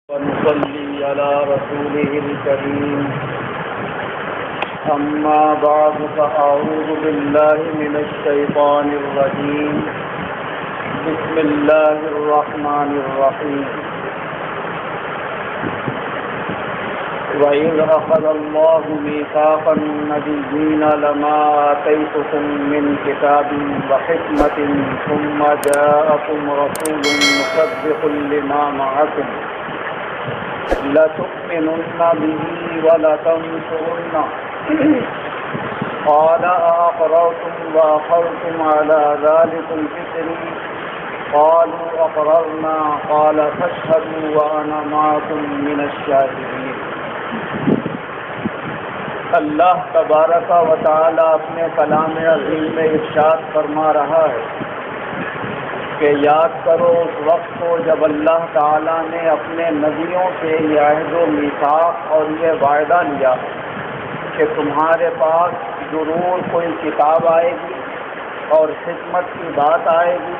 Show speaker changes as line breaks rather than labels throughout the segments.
ونصلي على رسوله الكريم. أما بعد فأعوذ بالله من الشيطان الرجيم. بسم الله الرحمن الرحيم. وإذ أخذ الله ميثاق النبيين لما آتيتكم من كتاب وحكمة ثم جاءكم رسول مصدق لما معكم لتؤمنن به ولتنصرنه قال أأقررتم وأخذتم على ذلكم إصري قالوا أقررنا قال فاشهدوا وأنا معكم من الشاهدين. اللہ تبارک و تعالی اپنے کلام عظیم میں ارشاد فرما رہا ہے کہ یاد کرو اس وقت کو جب اللہ تعالیٰ نے اپنے نبیوں سے یہ عہد و میثاق اور یہ وعدہ لیا کہ تمہارے پاس ضرور کوئی کتاب آئے گی اور حکمت کی بات آئے گی،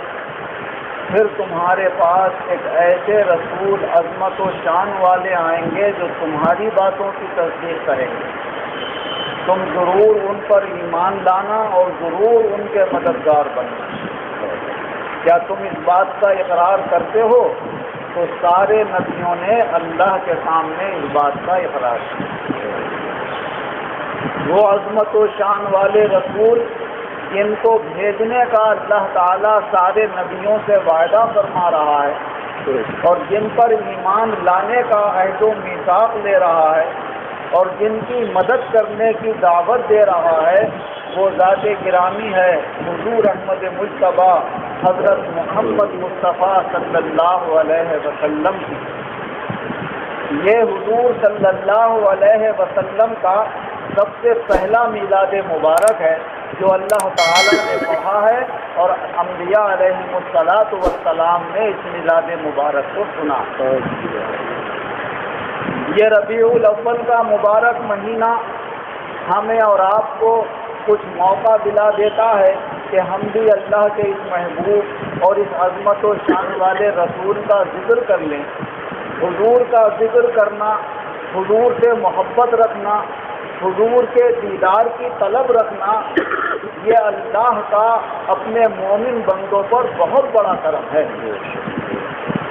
پھر تمہارے پاس ایک ایسے رسول عظمت و شان والے آئیں گے جو تمہاری باتوں کی تصدیق کریں گے، تم ضرور ان پر ایمان لانا اور ضرور ان کے مددگار بننا۔ کیا تم اس بات کا اقرار کرتے ہو؟ تو سارے نبیوں نے اللہ کے سامنے اس بات کا اقرار کیا۔ وہ عظمت و شان والے رسول جن کو بھیجنے کا اللہ تعالیٰ سارے نبیوں سے وعدہ فرما رہا ہے اور جن پر ایمان لانے کا عہد و میثاق لے رہا ہے اور جن کی مدد کرنے کی دعوت دے رہا ہے، وہ ذات گرامی ہے حضور احمد مجتبیٰ حضرت محمد مصطفیٰ صلی اللہ علیہ وسلم کی۔ یہ حضور صلی اللہ علیہ وسلم کا سب سے پہلا میلاد مبارک ہے جو اللہ تعالیٰ نے کہا ہے اور انبیاء علیہم الصلاۃ والسلام نے اس میلاد مبارک کو سنا۔ یہ ربیع الاول کا مبارک مہینہ ہمیں اور آپ کو کچھ موقع دلا دیتا ہے کہ ہم بھی اللہ کے اس محبوب اور اس عظمت و شان والے رسول کا ذکر کر لیں۔ حضور کا ذکر کرنا، حضور سے محبت رکھنا، حضور کے دیدار کی طلب رکھنا، یہ اللہ کا اپنے مومن بندوں پر بہت بڑا کرم ہے۔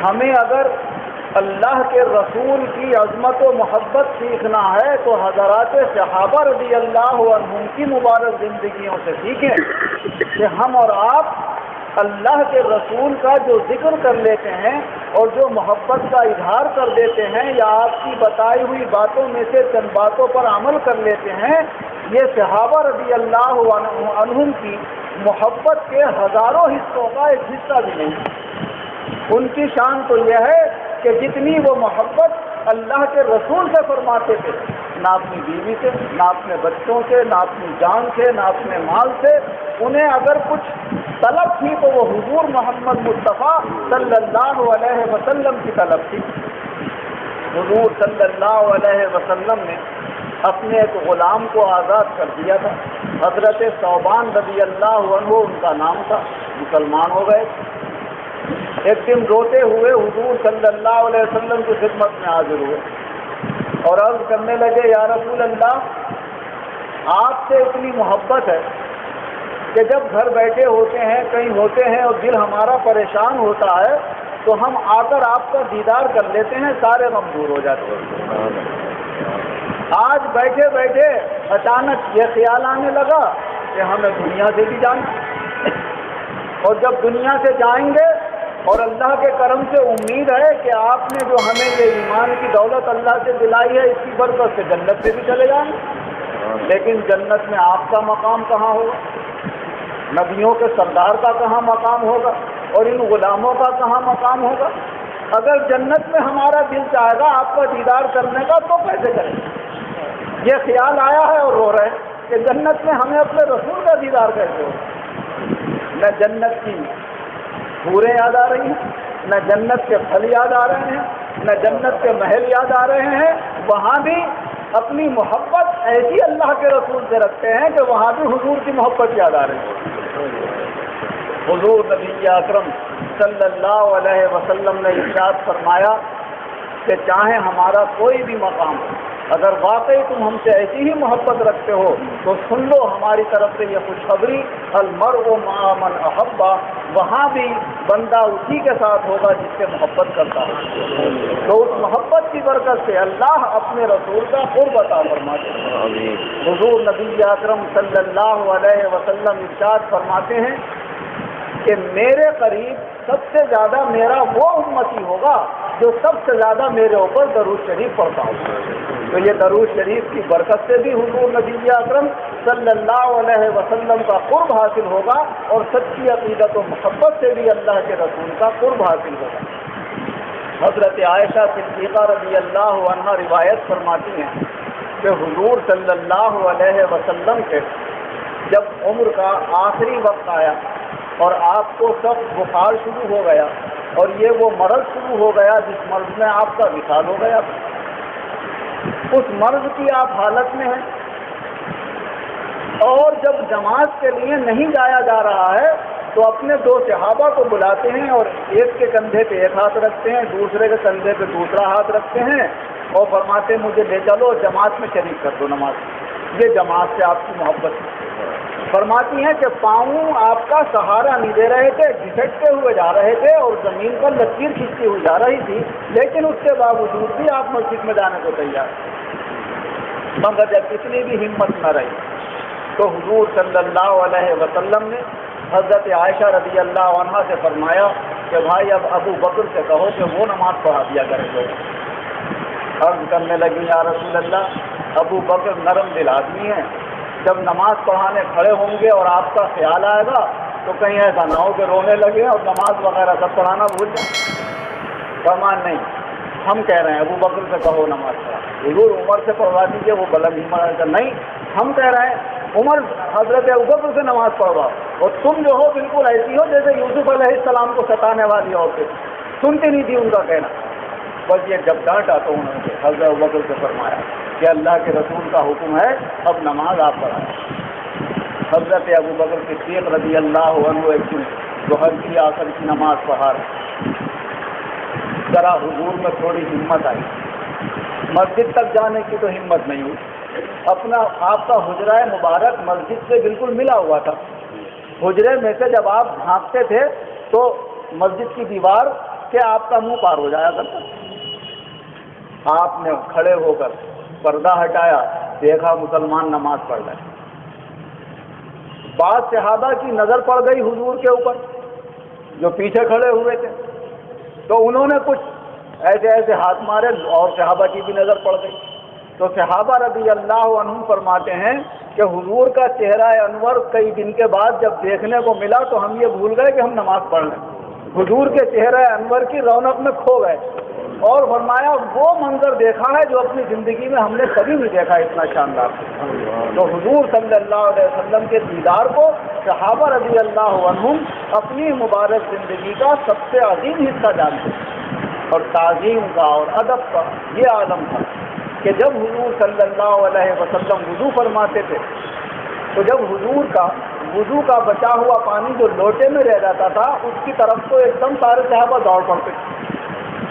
ہمیں اگر اللہ کے رسول کی عظمت و محبت سیکھنا ہے تو حضرات صحابہ رضی اللہ عنہم کی مبارک زندگیوں سے سیکھیں کہ ہم اور آپ اللہ کے رسول کا جو ذکر کر لیتے ہیں اور جو محبت کا اظہار کر دیتے ہیں یا آپ کی بتائی ہوئی باتوں میں سے چند باتوں پر عمل کر لیتے ہیں، یہ صحابہ رضی اللہ عنہم کی محبت کے ہزاروں حصوں کا ایک حصہ بھی نہیں۔ ان کی شان تو یہ ہے کہ جتنی وہ محبت اللہ کے رسول سے فرماتے تھے، نہ اپنی بیوی سے، نہ اپنے بچوں سے، نہ اپنی جان سے، نہ اپنے مال سے، انہیں اگر کچھ طلب تھی تو وہ حضور محمد مصطفیٰ صلی اللہ علیہ وسلم کی طلب تھی۔ حضور صلی اللہ علیہ وسلم نے اپنے ایک غلام کو آزاد کر دیا تھا، حضرت ثوبان رضی اللہ عنہ ان کا نام تھا، مسلمان ہو گئے۔ ایک دن روتے ہوئے حضور صلی اللہ علیہ وسلم کی خدمت میں حاضر ہوئے اور عرض کرنے لگے، یا رسول اللہ، آپ سے اتنی محبت ہے کہ جب گھر بیٹھے ہوتے ہیں، کہیں ہوتے ہیں اور دل ہمارا پریشان ہوتا ہے تو ہم آ کر آپ کا دیدار کر لیتے ہیں، سارے غم دور ہو جاتے ہیں۔ آج بیٹھے بیٹھے اچانک یہ خیال آنے لگا کہ ہمیں دنیا سے بھی جانا، اور جب دنیا سے جائیں گے اور اللہ کے کرم سے امید ہے کہ آپ نے جو ہمیں یہ ایمان کی دولت اللہ سے دلائی ہے اس کی برکت سے جنت سے بھی چلے جائیں گے، لیکن جنت میں آپ کا مقام کہاں ہوگا؟ نبیوں کے سردار کا کہاں مقام ہوگا اور ان غلاموں کا کہاں مقام ہوگا؟ اگر جنت میں ہمارا دل چاہے گا آپ کا دیدار کرنے کا تو کیسے کریں گے؟ یہ خیال آیا ہے اور رو رہے ہیں کہ جنت میں ہمیں اپنے رسول کا دیدار کیسے ہوگا؟ نہ جنت کی حوریں یاد آ رہی ہیں، نہ جنت کے پھل یاد آ رہے ہیں، نہ جنت کے محل یاد آ رہے ہیں، وہاں بھی اپنی محبت ایسی اللہ کے رسول سے رکھتے ہیں کہ وہاں بھی حضور کی محبت یاد آ رہی ہے۔ حضور نبی اکرم صلی اللہ علیہ وسلم نے ارشاد فرمایا کہ چاہے ہمارا کوئی بھی مقام ہو، اگر واقعی تم ہم سے ایسی ہی محبت رکھتے ہو تو سن لو ہماری طرف سے یہ خوشخبری، المرء مع من احب، وہاں بھی بندہ اسی کے ساتھ ہوگا جس سے محبت کرتا ہے۔ تو اس محبت کی برکت سے اللہ اپنے رسول کا قرب عطا فرماتے ہیں۔ حضور نبی اکرم صلی اللہ علیہ وسلم ارشاد فرماتے ہیں کہ میرے قریب سب سے زیادہ میرا وہ امتی ہوگا جو سب سے زیادہ میرے اوپر درود شریف پڑھتا ہوگا۔ تو یہ درود شریف کی برکت سے بھی حضور نبی اکرم صلی اللہ علیہ وسلم کا قرب حاصل ہوگا، اور سچی عقیدت و محبت سے بھی اللہ کے رسول کا قرب حاصل ہوگا۔ حضرت عائشہ صدیقہ رضی اللہ عنہا روایت فرماتی ہیں کہ حضور صلی اللہ علیہ وسلم کے جب عمر کا آخری وقت آیا اور آپ کو سخت بخار شروع ہو گیا، اور یہ وہ مرض شروع ہو گیا جس مرض میں آپ کا وصال ہو گیا، اس مرض کی آپ حالت میں ہیں، اور جب نماز کے لیے نہیں جایا جا رہا ہے تو اپنے دو صحابہ کو بلاتے ہیں اور ایک کے کندھے پہ ایک ہاتھ رکھتے ہیں، دوسرے کے کندھے پہ دوسرا ہاتھ رکھتے ہیں، اور فرماتے ہیں مجھے لے چلو جماعت میں شریک کر دو نماز۔ یہ جماعت سے آپ کی محبت ہے۔ فرماتی ہیں کہ پاؤں آپ کا سہارا نہیں دے رہے تھے، گھسٹتے ہوئے جا رہے تھے اور زمین پر لکیر کھینچتی ہوئی جا رہی تھی، لیکن اس کے باوجود بھی آپ مسجد میں جانے کو تیار، مگر جب اتنی بھی ہمت نہ رہی تو حضور صلی اللہ علیہ وسلم نے حضرت عائشہ رضی اللہ عنہا سے فرمایا کہ بھائی اب ابو بکر سے کہو کہ وہ نماز پڑھا دیا کرے گا۔ عرض کرنے لگی یا رسول اللہ، ابو بکر نرم دل آدمی ہیں، جب نماز پڑھانے کھڑے ہوں گے اور آپ کا خیال آئے گا تو کہیں ایسا نہ ہو کہ رونے لگے اور نماز وغیرہ سب پڑھانا بھول جائیں۔ فرمان نہیں، ہم کہہ رہے ہیں ابو بکر سے کہو نماز پڑھا، حضور عمر سے پڑھوا دیجیے، وہ بلند ہی نہیں، ہم کہہ رہے ہیں عمر حضرت ابو بکر سے نماز پڑھواؤ، اور تم جو ہو بالکل ایسی ہو جیسے یوسف علیہ السلام کو ستانے والی عورتیں، سنتی نہیں تھی ان کا کہنا۔ بس یہ جب ڈانٹا تو انہوں نے حضرت ابو بکر سے فرمایا کہ اللہ کے رسول کا حکم ہے اب نماز آپ پڑھائیں۔ حضرت ابو بکر صدیق رضی اللہ عنہ ایک دن ظہر کی آخر کی نماز پڑھا رہے، ذرا حضور میں تھوڑی ہمت آئی، مسجد تک جانے کی تو ہمت نہیں ہوئی، اپنا آپ کا حجرہ مبارک مسجد سے بالکل ملا ہوا تھا، حجرے میں سے جب آپ بھاگتے تھے تو مسجد کی دیوار سے آپ کا منہ پار ہو جایا کرتا۔ آپ نے کھڑے ہو کر پردہ ہٹایا، دیکھا مسلمان نماز پڑھ رہے، بعض صحابہ کی نظر پڑ گئی حضور کے اوپر جو پیچھے کھڑے ہوئے تھے، تو انہوں نے کچھ ایسے ایسے ہاتھ مارے، اور صحابہ کی بھی نظر پڑ گئی، تو صحابہ رضی اللہ عنہم فرماتے ہیں کہ حضور کا چہرہ انور کئی دن کے بعد جب دیکھنے کو ملا تو ہم یہ بھول گئے کہ ہم نماز پڑھ رہے ہیں، حضور کے چہرہ انور کی رونق میں کھو گئے، اور فرمایا وہ منظر دیکھا ہے جو اپنی زندگی میں ہم نے کبھی نہیں دیکھا اتنا شاندار۔ تو حضور صلی اللہ علیہ وسلم کے دیدار کو صحابہ رضی اللہ عنہم اپنی مبارک زندگی کا سب سے عظیم حصہ جانتے ہیں، اور تعظیم کا اور ادب کا یہ عالم تھا کہ جب حضور صلی اللہ علیہ وسلم وضو فرماتے تھے تو جب حضور کا وضو کا بچا ہوا پانی جو لوٹے میں رہ جاتا تھا اس کی طرف تو ایک دم سارے صحابہ دوڑ پڑتے تھے،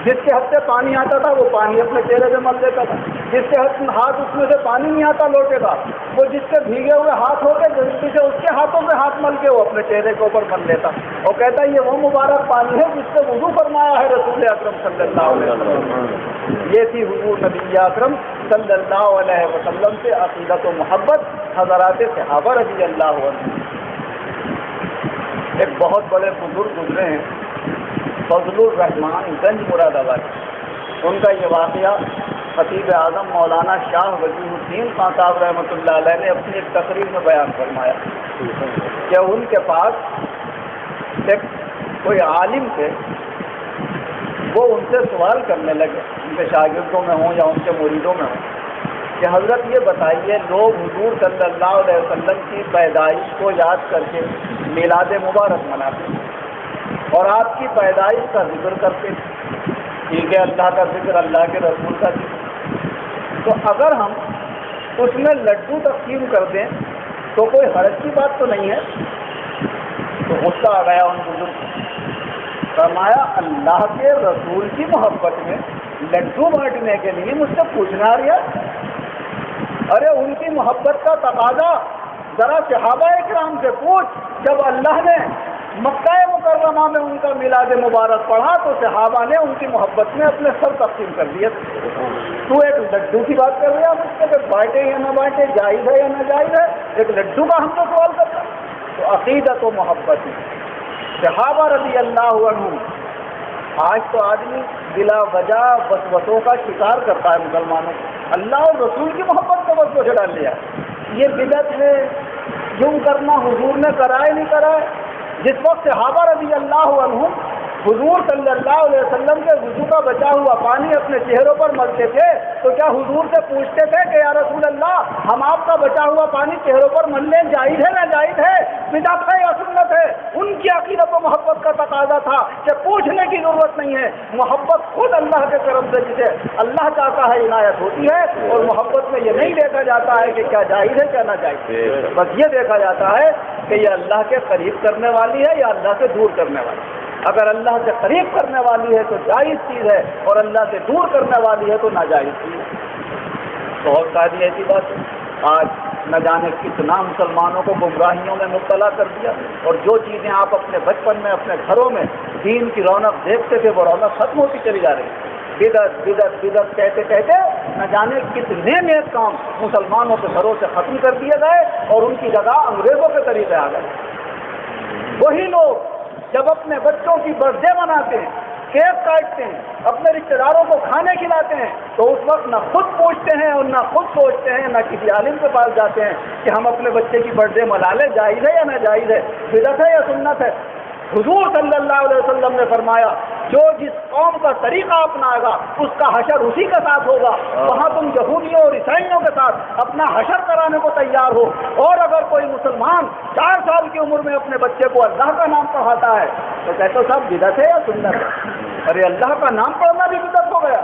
جس کے ہاتھ سے پانی آتا تھا وہ پانی اپنے چہرے پہ مل دیتا تھا، جس کے ہاتھ اس میں سے پانی نہیں آتا لوٹے کا، وہ جس کے بھیگے ہوئے ہاتھ ہو کے جلدی سے اس کے ہاتھوں پہ ہاتھ مل کے وہ اپنے چہرے کے اوپر مل لیتا، اور کہتا یہ وہ مبارک پانی ہے جس سے وضو فرمایا ہے رسول اکرم صلی اللہ علیہ وسلم۔ یہ تھی حضور نبی اکرم صلی اللہ علیہ وسلم سے عقیدت و محبت حضرات صحابہ رضی اللہ عنہ۔ ایک بہت بڑے بزرگ گزرے ہیں فضل الرحمان گنج مراد آباد، ان کا یہ واقعہ خطیب اعظم مولانا شاہ وجیہ الدین خان صاحب رحمۃ اللہ علیہ نے اپنی ایک تقریر میں بیان فرمایا کہ ان کے پاس ایک کوئی عالم تھے، وہ ان سے سوال کرنے لگے، ان کے شاگردوں میں ہوں یا ان کے مریدوں میں ہوں، کہ حضرت یہ بتائیے لوگ حضور صلی اللہ علیہ وسلم کی پیدائش کو یاد کر کے میلاد مبارک مناتے ہیں اور آپ کی پیدائش کا ذکر کرتے ہیں، ٹھیک ہے اللہ کا ذکر، اللہ کے رسول کا ذکر، تو اگر ہم اس میں لڈو تقسیم کر دیں تو کوئی حرج کی بات تو نہیں ہے؟ تو غصہ آ گیا ان بزرگ، فرمایا اللہ کے رسول کی محبت میں لڈو بانٹنے کے لیے مجھ سے پوچھنا آ رہا؟ ارے ان کی محبت کا تقاضا ذرا صحابہ کرام سے پوچھ. جب اللہ نے مکہ مکرمہ میں ان کا میلاد مبارک پڑھا تو صحابہ نے ان کی محبت میں اپنے سر تقسیم کر دیے. تو ایک لڈو کی بات کر رہا مجھ سے کہ بانٹے یا نہ بانٹے، جائز ہے یا نہ جائز ہے؟ ایک لڈو کا ہم تو سوال کرتا. تو عقیدت و محبت صحابہ رضی اللہ عنہم. آج تو آدمی بلا وجہ وسوسوں کا شکار کرتا ہے مسلمانوں کو. اللہ اور رسول کی محبت کو وسوسے ڈال لیا. یہ بدعت ہے، یوں کرنا حضور نے کرائے نہیں کرائے. جس وقت صحابہ رضی اللہ عنہم حضور صلی اللہ علیہ وسلم کے وضو کا بچا ہوا پانی اپنے چہروں پر ملتے تھے تو کیا حضور سے پوچھتے تھے کہ یا رسول اللہ ہم آپ کا بچا ہوا پانی چہروں پر ملنے جائز ہے نہ جائز ہے، بدعت ہے یا سنت ہے؟ ان کی عقیدت و محبت کا تقاضا تھا کہ پوچھنے کی ضرورت نہیں ہے. محبت خود اللہ کے کرم سے جسے اللہ چاہتا ہے عنایت ہوتی ہے، اور محبت میں یہ نہیں دیکھا جاتا ہے کہ کیا جائز ہے کیا نہ جائز ہے. بس یہ دیکھا جاتا ہے کہ یہ اللہ کے قریب کرنے والی ہے یا اللہ سے دور کرنے والی ہے. اگر اللہ سے قریب کرنے والی ہے تو جائز چیز ہے، اور اللہ سے دور کرنے والی ہے تو ناجائز چیز ہے. بہت ساری ایسی بات آج نہ جانے کتنا مسلمانوں کو گمراہیوں میں مبتلا کر دیا. اور جو چیزیں آپ اپنے بچپن میں اپنے گھروں میں دین کی رونق دیکھتے تھے وہ رونق ختم ہوتی چلی جا رہی ہے. بدعت بدعت بدعت کہتے کہتے نہ جانے کتنے نیک کام مسلمانوں کے گھروں سے ختم کر دیے گئے اور ان کی جگہ انگریزوں کے طریقے آ گئے. وہی لوگ جب اپنے بچوں کی برتھ ڈے مناتے ہیں، کیک کاٹتے ہیں، اپنے رشتے داروں کو کھانے کھلاتے ہیں، تو اس وقت نہ خود پوچھتے ہیں اور نہ خود سوچتے ہیں، نہ کسی عالم کے پاس جاتے ہیں کہ ہم اپنے بچے کی برتھ ڈے منا لیں، جائز ہے یا نہ جائز ہے، بدعت ہے یا سنت ہے. حضور صلی اللہ علیہ وسلم نے فرمایا جو جس قوم کا طریقہ اپنائے گا اس کا حشر اسی کے ساتھ ہوگا. وہاں تم یہودیوں اور عیسائیوں کے ساتھ اپنا حشر کرانے کو تیار ہو. اور اگر کوئی مسلمان 4 سال کی عمر میں اپنے بچے کو اللہ کا نام پڑھاتا ہے تو کہتے صاحب بدعت ہے یا سنت ہے؟ ارے اللہ کا نام پڑھنا بھی بدعت ہو گیا،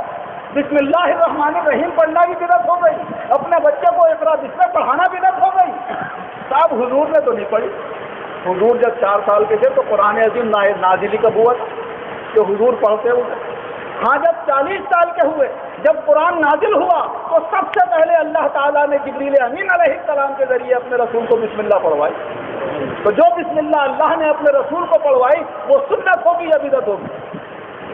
بسم اللہ الرحمن الرحیم پڑھنا بھی بدعت ہو گئی، اپنے بچے کو اقرا بسم پڑھانا بدعت ہو گئی. صاحب حضور نے تو نہیں پڑھی. حضور جب 4 سال کے تھے تو قرآن عظیم نازلی کا ہوا جو حضور پڑھتے ہوئے. ہاں جب 40 سال کے ہوئے، جب قرآن نازل ہوا تو سب سے پہلے اللہ تعالیٰ نے جبریل امین علیہ السلام کے ذریعے اپنے رسول کو بسم اللہ پڑھوائی. تو جو بسم اللہ اللہ نے اپنے رسول کو پڑھوائی وہ سنت ہوگی یا بدعت ہوگی؟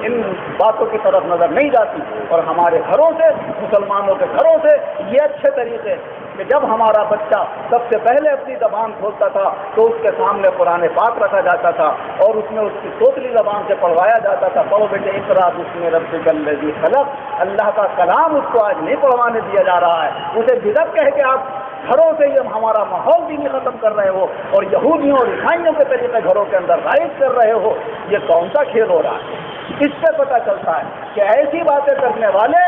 ان باتوں کی طرف نظر نہیں جاتی. اور ہمارے گھروں سے، مسلمانوں کے گھروں سے یہ اچھے طریقے کہ جب ہمارا بچہ سب سے پہلے اپنی زبان کھولتا تھا تو اس کے سامنے قرآن پاک رکھا جاتا تھا اور اس میں اس کی توتلی زبان سے پڑھوایا جاتا تھا. پڑھو بیٹے اقرا بسم ربک الذی خلق. اللہ کا کلام اس کو آج نہیں پڑھوانے دیا جا رہا ہے. اسے بدعت کہہ کے آپ گھروں سے یہ ہمارا ماحول دینی ختم کر رہے ہو اور یہودیوں اور عیسائیوں کے طریقے گھروں کے اندر رائج کر رہے ہو. یہ کون سا کھیل ہو رہا ہے؟ اس سے پتہ چلتا ہے کہ ایسی باتیں کرنے والے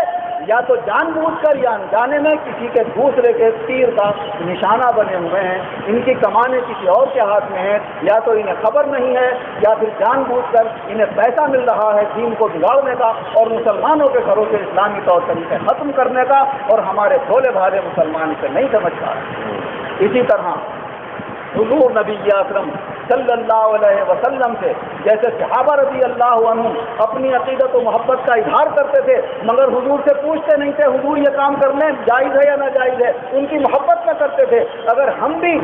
یا تو جان بوجھ کر یا انجانے میں کسی کے دوسرے کے تیر کا نشانہ بنے ہوئے ہیں. ان کی کمانیں کسی اور کے ہاتھ میں ہیں، یا تو انہیں خبر نہیں ہے یا پھر جان بوجھ کر انہیں پیسہ مل رہا ہے دین کو بگاڑنے کا اور مسلمانوں کے گھروں سے اسلامی طور طریقے ختم کرنے کا، اور ہمارے بھولے بھالے مسلمان اسے نہیں سمجھ پا رہے. اسی طرح حضور نبی اکرم صلی اللہ علیہ وسلم سے جیسے صحابہ رضی اللہ عنہ اپنی عقیدت و محبت کا اظہار کرتے تھے مگر حضور سے پوچھتے نہیں تھے حضور یہ کام کرنے جائز ہے یا ناجائز ہے. ان کی محبت میں کرتے تھے. اگر ہم بھی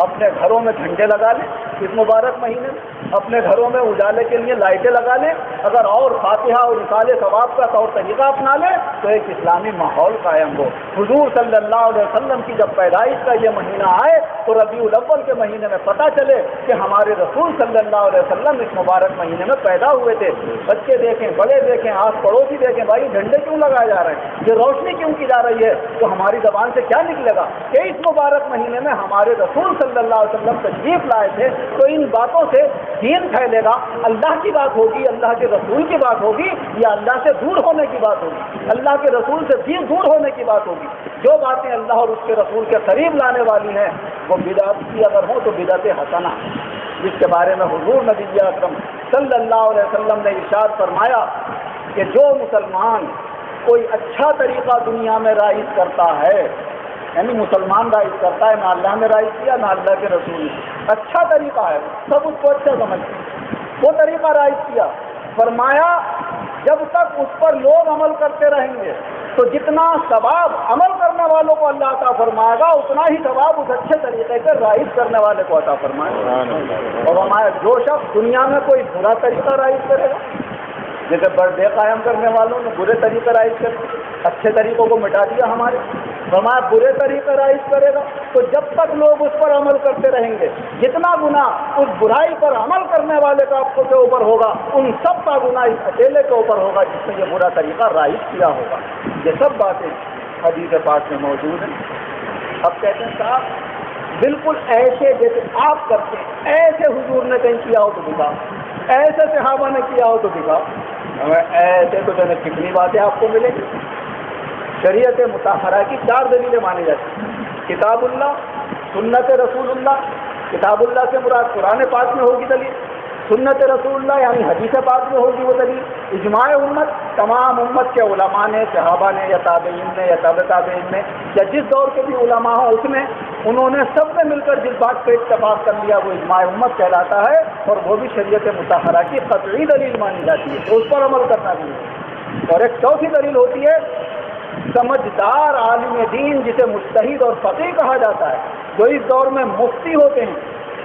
اپنے گھروں میں جھنڈے لگا لیں اس مبارک مہینے میں، اپنے گھروں میں اجالے کے لیے لائٹیں لگا لیں، اگر اور فاتحہ اور رسال ثواب کا طور طریقہ اپنا لیں تو ایک اسلامی ماحول قائم ہو. حضور صلی اللہ علیہ وسلم کی جب پیدائش کا یہ مہینہ آئے تو ربیع الاول کے مہینے میں پتہ چلے کہ ہمارے رسول صلی اللہ علیہ وسلم اس مبارک مہینے میں پیدا ہوئے تھے. بچے دیکھیں، بڑے دیکھیں، آس پڑوسی دیکھیں، بھائی جھنڈے کیوں لگائے جا رہے ہیں، یہ روشنی کیوں کی جا رہی ہے؟ تو ہماری زبان سے کیا نکلے گا کہ اس مبارک مہینے میں ہمارے رسول صلی اللہ علیہ وسلم تشریف لائے تھے. تو ان باتوں سے دین پھیلے گا. اللہ کی بات ہوگی، اللہ کے رسول کی بات ہوگی، یا اللہ سے دور ہونے کی بات ہوگی؟ اللہ کے رسول سے دین دور ہونے کی بات ہوگی. جو باتیں اللہ اور اس کے رسول کے قریب لانے والی ہیں وہ بدعت کی اگر ہو تو بدعت حسنہ، جس کے بارے میں حضور نبی اکرم صلی اللہ علیہ وسلم نے ارشاد فرمایا کہ جو مسلمان کوئی اچھا طریقہ دنیا میں رائج کرتا ہے، یعنی مسلمان رائج کرتا ہے، نہ اللہ نے رائج کیا نہ اللہ کے رسول نے، اچھا طریقہ ہے، سب اس کو اچھا سمجھتے ہیں، وہ طریقہ رائج کیا. فرمایا جب تک اس پر لوگ عمل کرتے رہیں گے تو جتنا ثواب عمل کرنے والوں کو اللہ عطا فرمائے گا اتنا ہی ثواب اس اچھے طریقے سے رائج کرنے والے کو عطا فرمائے گا۔ اور ہمارے جو شخص دنیا میں کوئی برا طریقہ رائج کرے گا، جیسے برتھ ڈے قائم کرنے والوں نے برے طریقے رائج کرے، اچھے طریقوں کو مٹا دیا ہمارے، ہمارا برے طریقے رائج کرے گا تو جب تک لوگ اس پر عمل کرتے رہیں گے جتنا گناہ اس برائی پر عمل کرنے والے کا آپ کے اوپر ہوگا ان سب کا گناہ اس اکیلے کے اوپر ہوگا جس نے یہ برا طریقہ رائج کیا ہوگا۔ یہ سب باتیں حدیث پاک میں موجود ہیں۔ اب کہتے ہیں صاحب بالکل ایسے جیسے آپ کرتے ہیں ایسے حضور نے کہیں کیا ہو تو دکھاؤ، ایسے صحابہ نے کیا ہو تو دکھاؤ۔ ایسے تو جو ہے کتنی باتیں آپ کو ملیں گی۔ شریعت مطہرہ کی 4 دلیلیں مانی جاتی ہیں، کتاب اللہ، سنت رسول اللہ۔ کتاب اللہ سے مراد قرآن پاک میں ہوگی دلیل، سنت رسول اللہ یعنی حدیث پاک میں ہوگی وہ دلیل، اجماع امت، تمام امت کے علماء نے، صحابہ نے یا تابعین نے یا تابع تابعین نے یا جس دور کے بھی علماء ہوں اس میں انہوں نے سب نے مل کر جس بات پہ اتفاق کر لیا وہ اجماع امت کہلاتا ہے، اور وہ بھی شریعت مطہرہ کی قطعی دلیل مانی جاتی ہے تو اس پر عمل کرنا چاہیے۔ اور ایک چوتھی دلیل ہوتی ہے سمجھدار عالم دین جسے مجتہد اور فقیہ کہا جاتا ہے، جو اس دور میں مفتی ہوتے ہیں،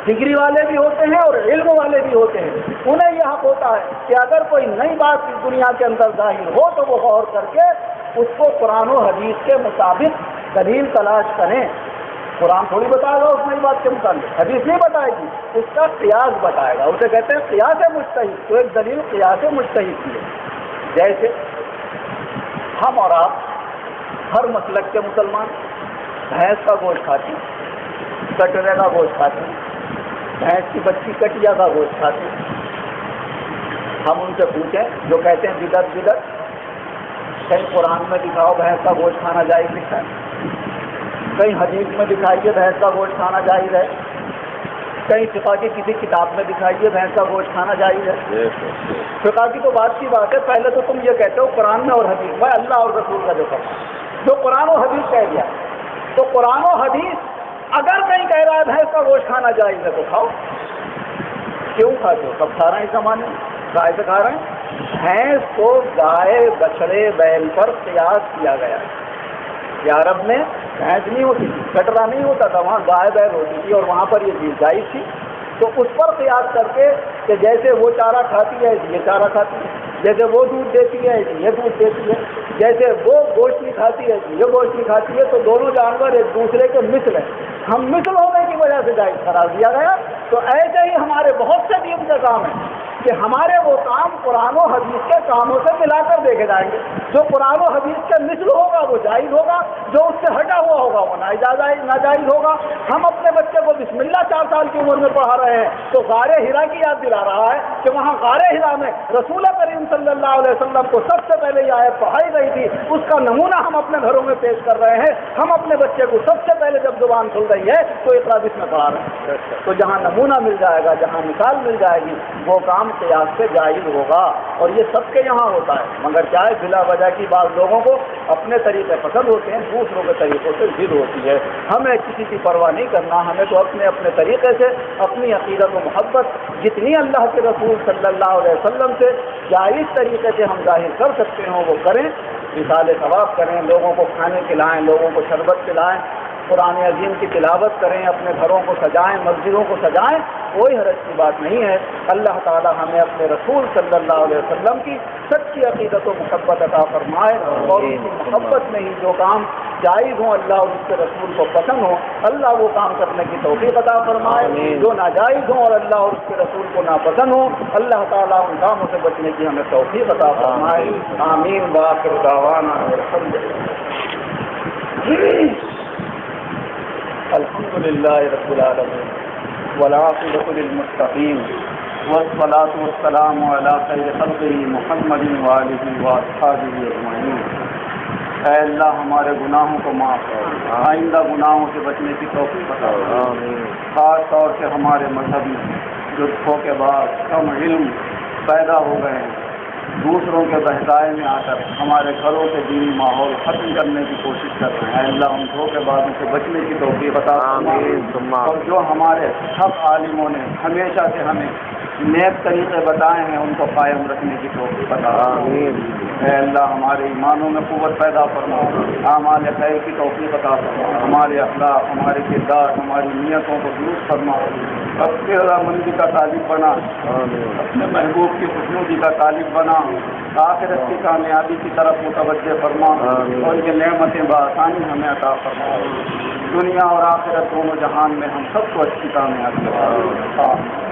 ڈگری والے بھی ہوتے ہیں اور علم والے بھی ہوتے ہیں۔ انہیں یہ حق ہوتا ہے کہ اگر کوئی نئی بات اس دنیا کے اندر ظاہر ہو تو وہ غور کر کے اس کو قرآن و حدیث کے مطابق دلیل تلاش کریں۔ قرآن تھوڑی بتائے گا اس نئی بات کے متعلق، حدیث نہیں بتائے گی، اس کا قیاس بتائے گا، اسے کہتے ہیں قیاس مجتہد۔ تو ایک دلیل قیاس مجتہد کی ہے، جیسے ہم اور آپ ہر مسلک کے مسلمان بھینس کا گوشت کھاتے ہیں، کٹرے کا گوشت کھاتے ہیں، بھینس کی بچی کٹیا کا گوشت کھاتے ہیں۔ ہم ان سے پوچھیں جو کہتے ہیں بدعت بدعت، کہیں قرآن میں دکھاؤ بھینس کا گوشت کھانا جائز لکھا ہے، کہیں حدیث میں دکھائیے بھینس کا گوشت کھانا جائز ہے، کہیں فقہ کی کسی کتاب میں دکھائیے بھینس کا گوشت کھانا جائز ہے۔ فقہ کی تو بات کی بات ہے، پہلے تو تم یہ کہتے ہو قرآن میں اور حدیث میں، اللہ اور رسول کا جو فرمان جو قرآن و حدیث کہہ دیا تو قرآن و حدیث اگر کہیں کہہ رہا ہے بھینس کا گوشت کھانا جائز ہے تو کھاؤ، کیوں کھاتے ہو؟ سب کھا رہے ہیں اس زمانے میں، گائے سے کھا رہے ہیں۔ بھینس کو گائے بچڑے بیل پر قیاس کیا گیا ہے۔ یہ عرب میں بھینس نہیں ہوتی تھی، کٹرا نہیں ہوتا تھا، وہاں گائے بیل ہوتی تھی اور وہاں پر یہ چیز جائز تھی، تو اس پر قیاس کر کے کہ جیسے وہ چارہ کھاتی ہے یہ چارہ کھاتی ہے، جیسے وہ دودھ دیتی ہے یہ دودھ دیتی ہے، جیسے وہ گوشت نہیں کھاتی ہے یہ گوشت نہیں کھاتی ہے، تو دونوں جانور ایک دوسرے کے مثل ہیں، ہم مثل ہونے کی وجہ سے جائز قرار دیا گیا۔ تو ایسے ہی ہمارے بہت سے دین کے کام ہیں کہ ہمارے وہ کام قرآن و حدیث کے کاموں سے ملا کر دیکھے جائیں گے، جو قرآن و حدیث کے مثل ہوگا وہ جائز ہوگا، جو اس سے ہٹا ہوا ہوگا وہ ناجائز ہوگا۔ ہم اپنے بچے کو بسم اللہ 4 سال کی عمر میں پڑھا رہے ہیں تو غار حرا کی یاد دلا رہا ہے کہ وہاں غار حرا میں رسول کریم صلی اللہ علیہ وسلم کو سب سے پہلے یہ آیت پڑھائی گئی تھی، اس کا نمونہ ہم اپنے گھروں میں پیش کر رہے ہیں۔ ہم اپنے بچے کو سب سے پہلے جب زبان کھل رہی ہے تو اقرا بسم اللہ پڑھا رہے ہیں، تو جہاں نمونہ مل جائے گا، جہاں مثال مل جائے گی وہ کام قیاس سے جائز ہوگا، اور یہ سب کے یہاں ہوتا ہے۔ مگر چاہے بلا وجہ کی بعض لوگوں کو اپنے طریقے پسند ہوتے ہیں، دوسروں کے طریقوں سے ضد ہوتی ہے۔ ہمیں کسی کی پرواہ نہیں کرنا، ہمیں تو اپنے طریقے سے اپنی عقیدت و محبت جتنی اللہ کے رسول صلی اللہ علیہ وسلم سے جائز طریقے سے ہم ظاہر کر سکتے ہوں وہ کریں، مثال ثواب کریں، لوگوں کو کھانے کھلائیں، لوگوں کو شربت پلائیں، قرآن عظیم کی تلاوت کریں، اپنے گھروں کو سجائیں، مسجدوں کو سجائیں، کوئی حرج کی بات نہیں ہے۔ اللہ تعالی ہمیں اپنے رسول صلی اللہ علیہ وسلم کی سچی عقیدت و محبت عطا فرمائے، اور اس کی محبت میں ہی جو کام جائز ہوں اللہ اور اس کے رسول کو پسند ہو اللہ وہ کام کرنے کی توفیق عطا فرمائے، جو ناجائز ہوں اور اللہ اور اس کے رسول کو ناپسند ہو اللہ تعالیٰ ان کاموں سے بچنے کی ہمیں توفیق عطا فرمائے۔ آمین۔ وآخر دعوانا الحمدللہ رب العالمین والعاقبۃ للمتقین والصلاة والسلام علی خیر خلقہ محمد وآلہ وأصحابہ اجمعین۔ اے اللہ ہمارے گناہوں کو معاف کر، آئندہ گناہوں سے بچنے کی توفیق عطا فرما۔ خاص طور سے ہمارے مذہبی جو دھوکے باز کم علم پیدا ہو گئے ہیں، دوسروں کے بہکائے میں آ کر ہمارے گھروں سے دینی ماحول ختم کرنے کی کوشش کر رہے ہیں۔ اے اللہ ہم دھوکے بازوں سے بچنے کی توفیق عطا فرما، اور جو ہمارے حق عالموں نے ہمیشہ سے ہمیں نیک طریقے بتائے ہیں ان کو قائم رکھنے کی توفیق عطا فرما۔ اے اللہ ہمارے ایمانوں میں قوت پیدا فرما، اعمال خیر کی توفیق عطا فرما، ہمارے اخلاق، ہمارے کردار، ہماری نیتوں کو درست فرما، اپنے رضامندی کا طالب بنا، اپنے محبوب کی خوشنودی کا طالب بنا، آخرت کی کامیابی کی طرف متوجہ فرما اور یہ نعمتیں بآسانی ہمیں عطا فرما، دنیا اور آخرت دونوں جہان میں ہم سب کو اچھی کامیابی عطا فرما۔